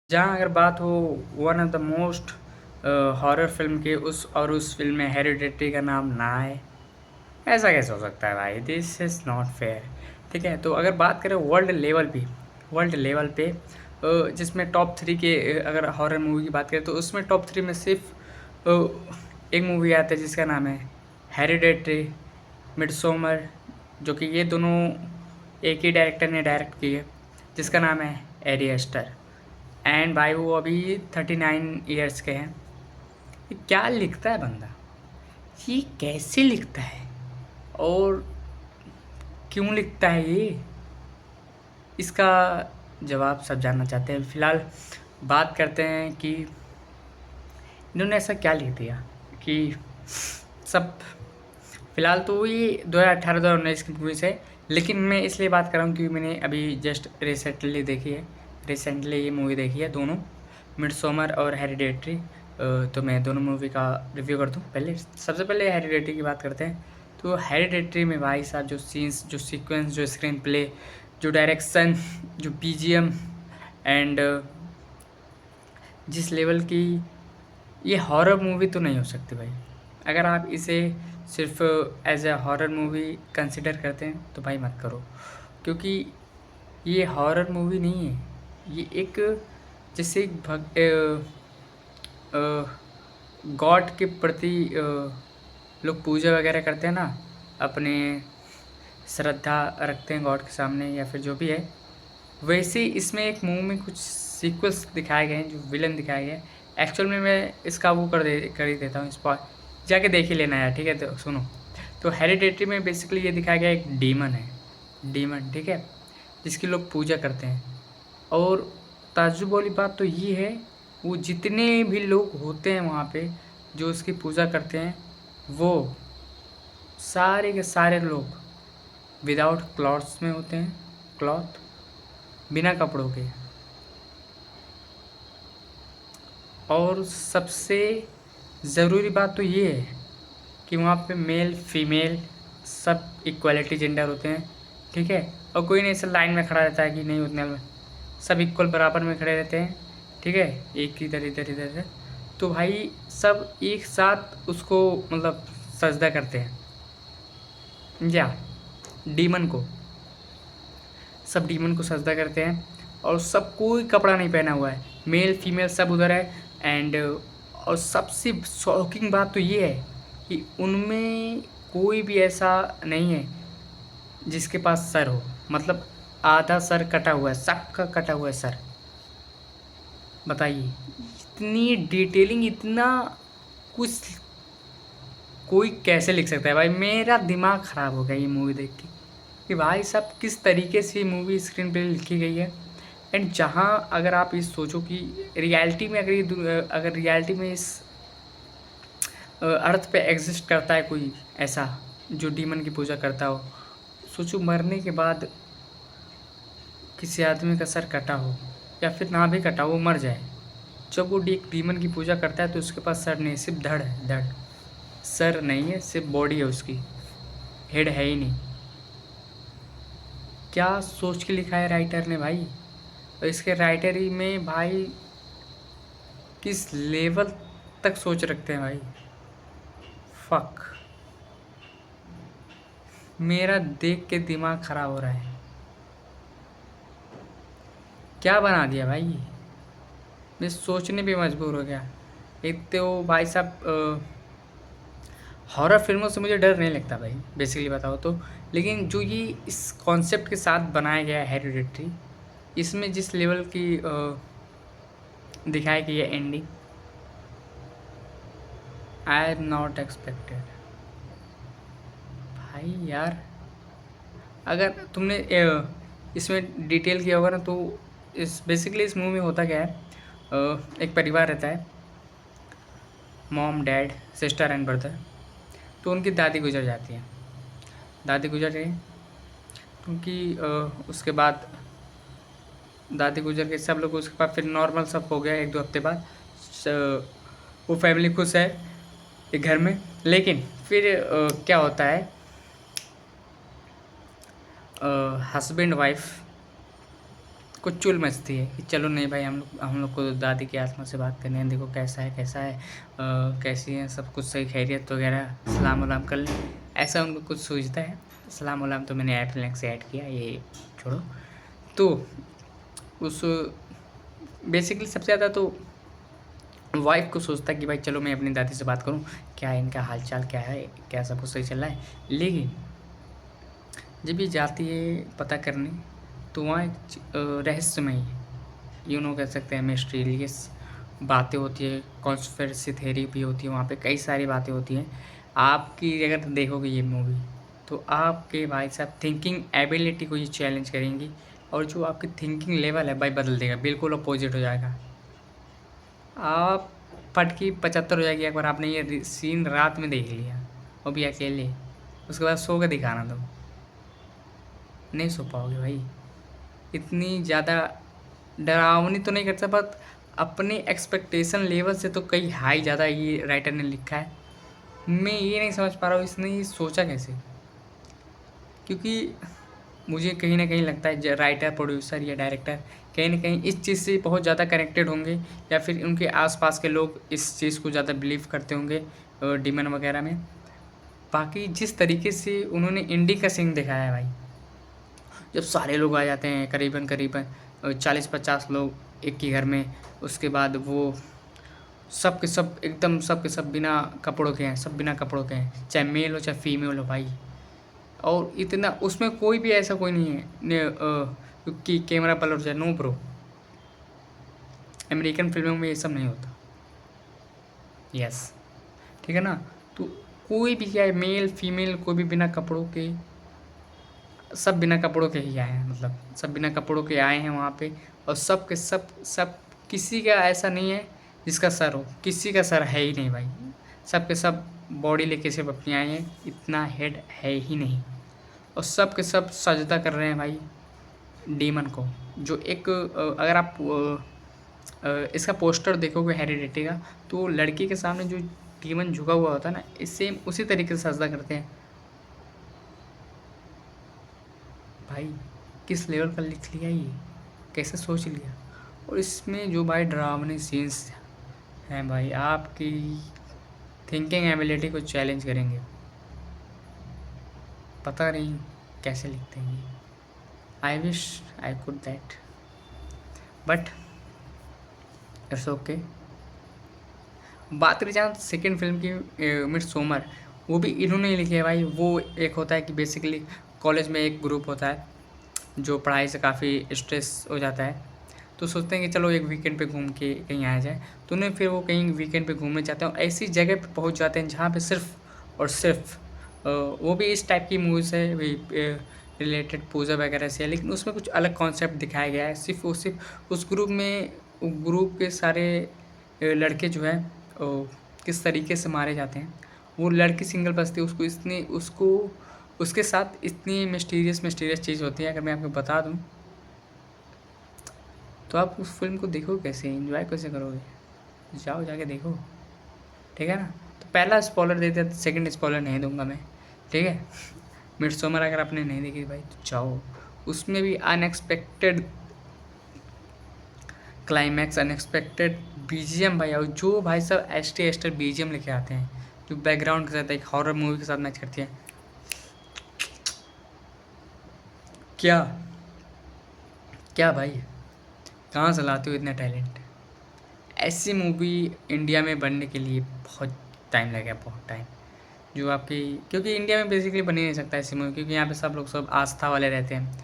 जहाँ अगर बात हो one of the most horror film की उस फ़िल्म में हेरिडेटरी का नाम ना आए, ऐसा कैसे हो सकता है भाई? This is not fair. ठीक है? तो अगर बात करें वर्ल्ड लेवल पे जिसमें टॉप 3 के अगर हॉरर मूवी की बात करें तो उसमें टॉप 3 में सिर्फ़ एक मूवी आता है जिसका नाम है हेरिडेटरी, मिडसॉमर, जो कि ये दोनों एक ही डायरेक्टर ने डायरेक्ट की है, जिसका नाम है एरी अस्टर। एंड भाई वो अभी 39 ईयर्स के हैं। ये क्या लिखता है बंदा? ये कैसे लिखता है और क्यों लिखता है ये? इसका जवाब सब जानना चाहते हैं। फ़िलहाल बात करते हैं कि इन्होंने ऐसा क्या लिख दिया कि सब। फ़िलहाल तो ये 2018-2019 की मूवीज़ है, लेकिन मैं इसलिए बात कर रहा हूँ क्योंकि मैंने अभी जस्ट रिसेंटली देखी है। रिसेंटली ये मूवी देखी है दोनों, मिडसॉमर और हेरिडेटरी। तो मैं दोनों मूवी का रिव्यू कर दूँ। सबसे पहले हेरिडेटरी की बात करते हैं। तो हेरिडेटरी में भाई साहब जो सीन्स, जो सीक्वेंस, जो स्क्रीन प्ले, जो डायरेक्शन, जो बीजीएम एंड जिस लेवल की ये हॉरर मूवी तो नहीं हो सकती भाई। अगर आप इसे सिर्फ़ as a horror movie consider करते हैं तो भाई मत करो, क्योंकि ये हॉरर मूवी नहीं है। ये एक जैसे गॉड के प्रति लोग पूजा वगैरह करते हैं ना, अपने श्रद्धा रखते हैं गॉड के सामने या फिर जो भी है, वैसे ही इसमें एक मूवी में कुछ सीक्वल्स दिखाए गए हैं, जो विलन दिखाए गए हैं। एक्चुअल में मैं इसका वो कर ही देता हूँ स्पॉइल, जाके देख ही लेना यार, ठीक है? तो सुनो, तो हेरिडेटरी में बेसिकली ये दिखाया गया, एक डीमन है, डीमन, ठीक है, जिसकी लोग पूजा करते हैं। और ताज्जुब वाली बात तो ये है, वो जितने भी लोग होते हैं वहाँ पे जो उसकी पूजा करते हैं, वो सारे के सारे लोग विदाउट क्लॉथ्स में होते हैं, क्लॉथ, बिना कपड़ों के। और सबसे ज़रूरी बात तो ये है कि वहाँ पे मेल फीमेल सब इक्वालिटी जेंडर होते हैं, ठीक है? और कोई नहीं ऐसा लाइन में खड़ा रहता है कि नहीं उतने में, सब इक्वल बराबर में खड़े रहते हैं, ठीक है? एक इधर इधर इधर इधर। तो भाई सब एक साथ उसको मतलब सजदा करते हैं, या डीमन को, सब डीमन को सजदा करते हैं। और सब कोई कपड़ा नहीं पहना हुआ है, मेल फीमेल सब उधर है। एंड और सबसे शॉकिंग बात तो ये है कि उनमें कोई भी ऐसा नहीं है जिसके पास सर हो, मतलब आधा सर कटा हुआ है, सबका कटा हुआ है सर। बताइए, इतनी डिटेलिंग, इतना कुछ कोई कैसे लिख सकता है भाई? मेरा दिमाग ख़राब हो गया ये मूवी देख के कि भाई साहब किस तरीके से मूवी स्क्रीन पे लिखी गई है। एंड जहाँ अगर आप ये सोचो कि रियलिटी में अगर रियलिटी में इस अर्थ पे एग्जिस्ट करता है कोई ऐसा जो डीमन की पूजा करता हो, सोचो मरने के बाद किसी आदमी का सर कटा हो या फिर ना भी कटा हो, वो मर जाए, जब वो डीमन की पूजा करता है तो उसके पास सर नहीं, सिर्फ धड़ है, धड़, सर नहीं है, सिर्फ बॉडी है उसकी, हेड है ही नहीं। क्या सोच के लिखा है राइटर ने भाई? और इसके राइटर ही में भाई किस लेवल तक सोच रखते हैं भाई। फक, मेरा देख के दिमाग ख़राब हो रहा है। क्या बना दिया भाई ये? मैं सोचने पे मजबूर हो गया। एक तो भाई साहब हॉरर फिल्मों से मुझे डर नहीं लगता भाई, बेसिकली बताओ तो। लेकिन जो ये इस कॉन्सेप्ट के साथ बनाया गया है हेरिडेटरी, इसमें जिस लेवल की दिखाई गई है ending, I am not expected भाई यार। अगर तुमने इसमें डिटेल किया होगा ना, तो इस बेसिकली इस मूवी में होता क्या है, एक परिवार रहता है, mom dad sister and brother. तो उनकी दादी गुजर जाती है, दादी गुजर गई, क्योंकि उसके बाद दादी गुजर गई, सब लोग उसके बाद फिर नॉर्मल सब हो गया। 1-2 हफ्ते बाद वो फैमिली खुश है एक घर में। लेकिन फिर क्या होता है, हस्बैंड वाइफ कुछ चुल मचती है कि चलो नहीं भाई, हम लोग को दादी की आत्मा से बात करनी है, देखो कैसा है, कैसी है, सब कुछ सही खैरियत वगैरह, सलाम वलाम कर लें, ऐसा उनको कुछ सूझता है। सलाम वलाम तो मैंने ऐप लिंक से ऐड किया, ये छोड़ो। तो उस बेसिकली सबसे ज़्यादा तो वाइफ को सोचता है कि भाई चलो मैं अपनी दादी से बात करूं, क्या है इनका हालचाल, क्या है, क्या सब कुछ सही चल रहा है। लेकिन जब ये जाती है पता करने, तो वहाँ एक रहस्यमयी, कह सकते हैं मिस्टीरियस बातें होती है, कॉन्स्पिरेसी थ्योरी भी होती है, वहाँ पे कई सारी बातें होती हैं। आपकी अगर देखोगे ये मूवी, तो आपके भाई साहब थिंकिंग एबिलिटी को ये चैलेंज करेंगी, और जो आपकी थिंकिंग लेवल है भाई बदल देगा, बिल्कुल अपोजिट हो जाएगा। आप फटकी 75 हो जाएगी एक बार आपने ये सीन रात में देख लिया, वो भी अकेले, उसके बाद सो के दिखाना, तो नहीं सो पाओगे भाई। इतनी ज़्यादा डरावनी तो नहीं करता, बट अपने एक्सपेक्टेशन लेवल से तो कई हाई ज़्यादा ये राइटर ने लिखा है। मैं ये नहीं समझ पा रहा हूँ इसने ये सोचा कैसे, क्योंकि मुझे कहीं ना कहीं लगता है राइटर, प्रोड्यूसर या डायरेक्टर कहीं ना कहीं इस चीज़ से बहुत ज़्यादा कनेक्टेड होंगे, या फिर उनके आसपास के लोग इस चीज़ को ज़्यादा बिलीव करते होंगे डीमन वगैरह में। बाकी जिस तरीके से उन्होंने इंडी का सीन दिखाया है भाई, जब सारे लोग आ जाते हैं, करीबन 40-50 लोग एक ही घर में, उसके बाद वो सब के सब एकदम, सब के सब बिना कपड़ों के हैं, सब बिना कपड़ों के हैं, चाहे मेल हो चाहे फीमेल हो भाई। और इतना उसमें कोई भी ऐसा कोई नहीं है कि कैमरा पलट जाए, नो ब्रो। अमेरिकन फिल्मों में ये सब नहीं होता। यस, ठीक है ना। तो कोई भी चाहे मेल फीमेल, कोई भी बिना कपड़ों के, सब बिना कपड़ों के ही आए हैं, मतलब सब बिना कपड़ों के आए हैं वहाँ पे। और सब के सब सब किसी का ऐसा नहीं है जिसका सर हो, किसी का सर है ही नहीं भाई। सब के सब बॉडी लेके सिर्फ अपनी आए हैं, इतना हेड है ही नहीं। और सब के सब सजदा कर रहे हैं भाई डीमन को, जो एक अगर आप इसका पोस्टर देखोगे हेरिडिटी का, तो लड़की के सामने जो डीमन झुका हुआ होता है ना, सेम उसी तरीके से सजदा करते हैं भाई। किस लेवल का लिख लिया ये, कैसे सोच लिया। और इसमें जो भाई डरावने सीन्स हैं भाई, आपकी थिंकिंग एबिलिटी को चैलेंज करेंगे। पता नहीं कैसे लिखते हैं ये, I wish I could that, but it's okay. बात करें जहाँ सेकेंड फिल्म की मिडसोमर, वो भी इन्होंने ही लिखी है भाई। वो एक होता है कि बेसिकली कॉलेज में एक ग्रुप होता है जो पढ़ाई से काफ़ी स्ट्रेस हो जाता है, तो सोचते हैं कि चलो एक वीकेंड पे घूम के कहीं आया जाए। तो उन्हें फिर वो कहीं वीकेंड पे घूमने जाते हैं, और ऐसी जगह पे पहुंच जाते हैं जहाँ पे सिर्फ और सिर्फ वो भी इस टाइप की मूवीज़ है वही रिलेटेड पूजा वगैरह से है, लेकिन उसमें कुछ अलग कॉन्सेप्ट दिखाया गया है। सिर्फ उस ग्रुप में, ग्रुप के सारे लड़के जो हैं किस तरीके से मारे जाते हैं। वो लड़की सिंगल बचती है, उसको उसके साथ इतनी मिस्टीरियस चीज़ होती है। अगर मैं आपको बता दूं, तो आप उस फिल्म को देखो कैसे, एंजॉय कैसे करोगे, जाओ जाके देखो, ठीक है ना। तो पहला स्पॉइलर दे दिया, सेकंड स्पॉइलर नहीं दूंगा मैं, ठीक है। मिडसोमर अगर आपने नहीं देखी भाई तो जाओ, उसमें भी अनएक्सपेक्टेड क्लाइमैक्स, अनएक्सपेक्टेड बीजीएम भाई, और जो भाई साहब एस्टर बीजीएम लेके आते हैं, जो बैकग्राउंड के साथ एक हॉरर मूवी के साथ मैच करती है, क्या क्या भाई, कहाँ से लाते हो इतना टैलेंट। ऐसी मूवी इंडिया में बनने के लिए बहुत टाइम लगेगा, बहुत टाइम, जो आपकी, क्योंकि इंडिया में बेसिकली बन ही नहीं सकता ऐसी मूवी, क्योंकि यहाँ पे सब लोग सब आस्था वाले रहते हैं।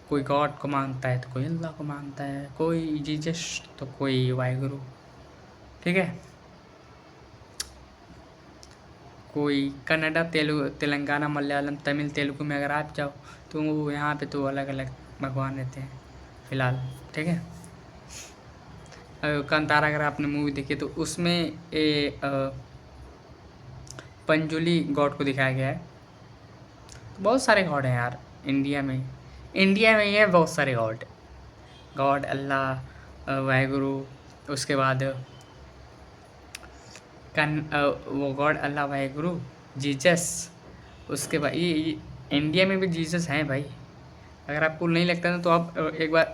कोई गॉड को मानता है तो कोई अल्लाह को मानता है, कोई जीसस तो कोई वाहिगुरु, ठीक है। कोई कन्नड़ा, तेलंगाना, मलयालम, तमिल, तेलुगु में अगर आप जाओ, तो यहाँ पे तो अलग अलग भगवान रहते हैं फ़िलहाल, ठीक है। कांतारा अगर आपने मूवी देखी तो उसमें पंजुली गॉड को दिखाया गया है। बहुत सारे गॉड हैं यार इंडिया में, ही है बहुत सारे गॉड अल्लाह, वाहेगुरु, उसके बाद वो गॉड अल्लाह वाहेगुरु, जीसस, उसके बाद ये इंडिया में भी जीसस हैं भाई। अगर आपको नहीं लगता ना, तो आप एक बार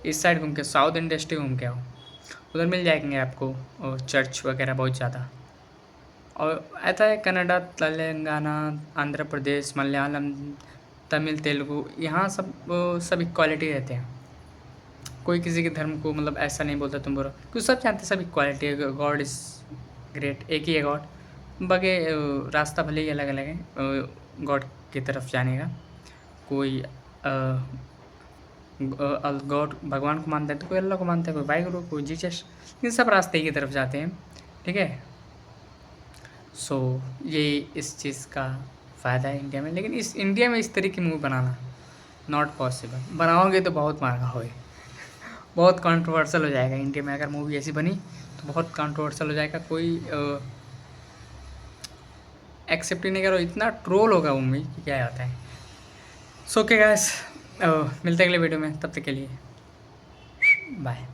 इस साइड घूम के साउथ इंडस्ट्री घूम के आओ, उधर मिल जाएंगे आपको चर्च वगैरह बहुत ज़्यादा। और ऐसा है कनाडा, तेलंगाना, आंध्र प्रदेश, मलयालम, तमिल, तेलुगु, यहाँ सब इक्वालिटी रहते हैं। कोई किसी के धर्म को मतलब ऐसा नहीं बोलता तुम बोलो, क्योंकि सब जानते हैं सब इक्वालिटी है, गॉड इज़ ग्रेट, एक ही है गॉड। बाकी रास्ता भले ही अलग अलग है गॉड की तरफ जाने का। कोई गॉड भगवान को मानता है तो कोई अल्लाह को मानता है, कोई वाहिगुरु, कोई जीसस, इन सब रास्ते ही की तरफ जाते हैं, ठीक है। सो ये इस चीज़ का फ़ायदा है इंडिया में, लेकिन इस इंडिया में इस तरह की मूवी बनाना नॉट पॉसिबल। बनाओगे तो बहुत महंगा होए, बहुत कंट्रोवर्शियल हो जाएगा। इंडिया में अगर मूवी ऐसी बनी तो बहुत कंट्रोवर्शियल हो जाएगा, कोई एक्सेप्ट ही नहीं करो, इतना ट्रोल होगा वो मूवी कि क्या आता है। सो ओके गाइस, मिलते हैं अगले वीडियो में, तब तक के लिए बाय।